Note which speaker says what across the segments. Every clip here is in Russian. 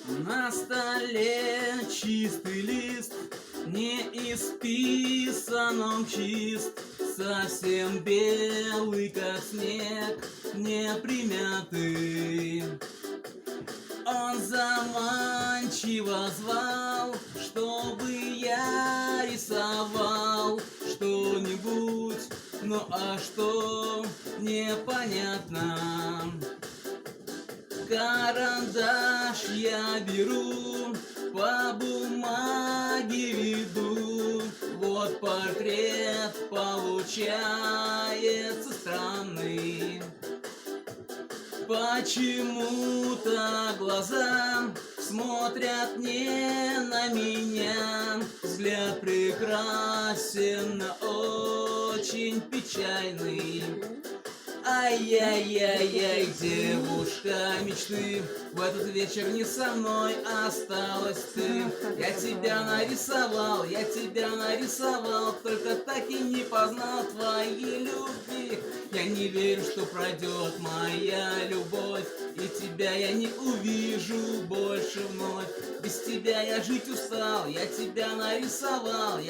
Speaker 1: На столе чистый лист, не исписан он чист, совсем белый, как снег, не примятый. Он заманчиво звал, чтобы я рисовал что-нибудь, ну а что непонятно. Карандаш я беру, по бумаге веду, вот портрет получается странный. Почему-то глаза смотрят не на меня, взгляд прекрасен, но очень печальный. Ай-яй-яй-яй, девушка мечты, в этот вечер не со мной осталась ты. Я тебя нарисовал, только так и не познал твоей любви. Я не верю, что пройдет моя любовь, и тебя я не увижу больше вновь. Без тебя я жить устал, я тебя нарисовал.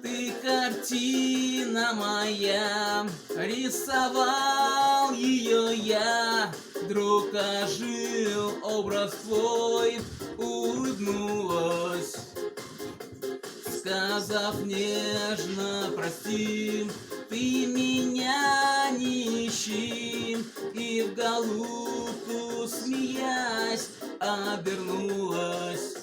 Speaker 1: Ты картина моя, рисовал ее я, вдруг ожил образ твой, улыбнулась, сказав нежно прости, ты меня не ищи, и в голубку смеясь обернулась.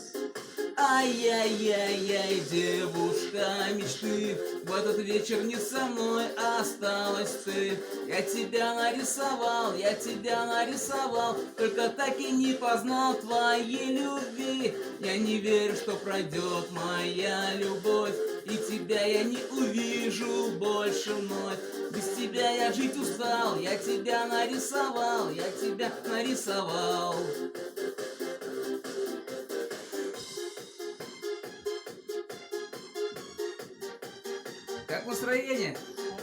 Speaker 1: Ай-яй-яй-яй, девушка мечты, в этот вечер не со мной осталась ты. Я тебя нарисовал, только так и не познал твоей любви. Я не верю, что пройдет моя любовь, и тебя я не увижу больше вновь. Без тебя я жить устал, я тебя нарисовал. Как настроение?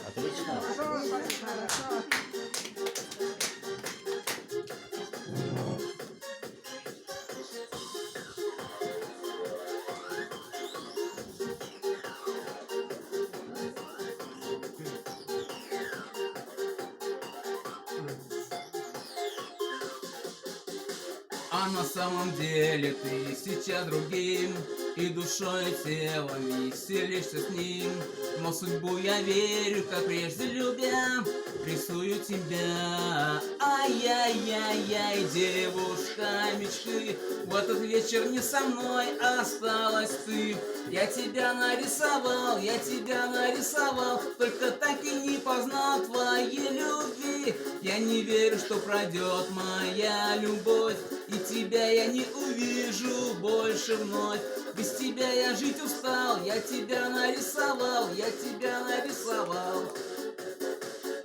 Speaker 2: Отлично.
Speaker 3: Хорошо.
Speaker 1: А на самом деле ты сейчас другим, и душой, и телом веселишься с ним. Но в судьбу я верю, как прежде любя, рисую тебя. Ай-яй-яй-яй, девушка мечты, в этот вечер не со мной осталась ты. Я тебя нарисовал, только так и не познал твоей любви. Я не верю, что пройдет моя любовь, и тебя я не увижу больше вновь. Без тебя я жить устал, я тебя нарисовал.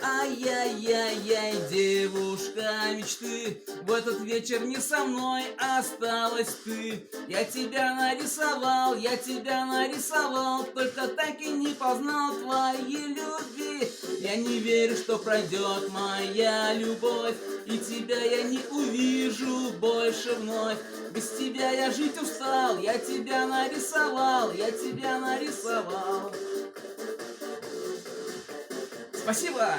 Speaker 1: Ай-яй-яй-яй, девушка мечты, в этот вечер не со мной осталась ты. Я тебя нарисовал, только так и не познал твоей любви. Я не верю, что пройдет моя любовь, и тебя я не увижу больше вновь. Без тебя я жить устал, я тебя нарисовал. Спасибо!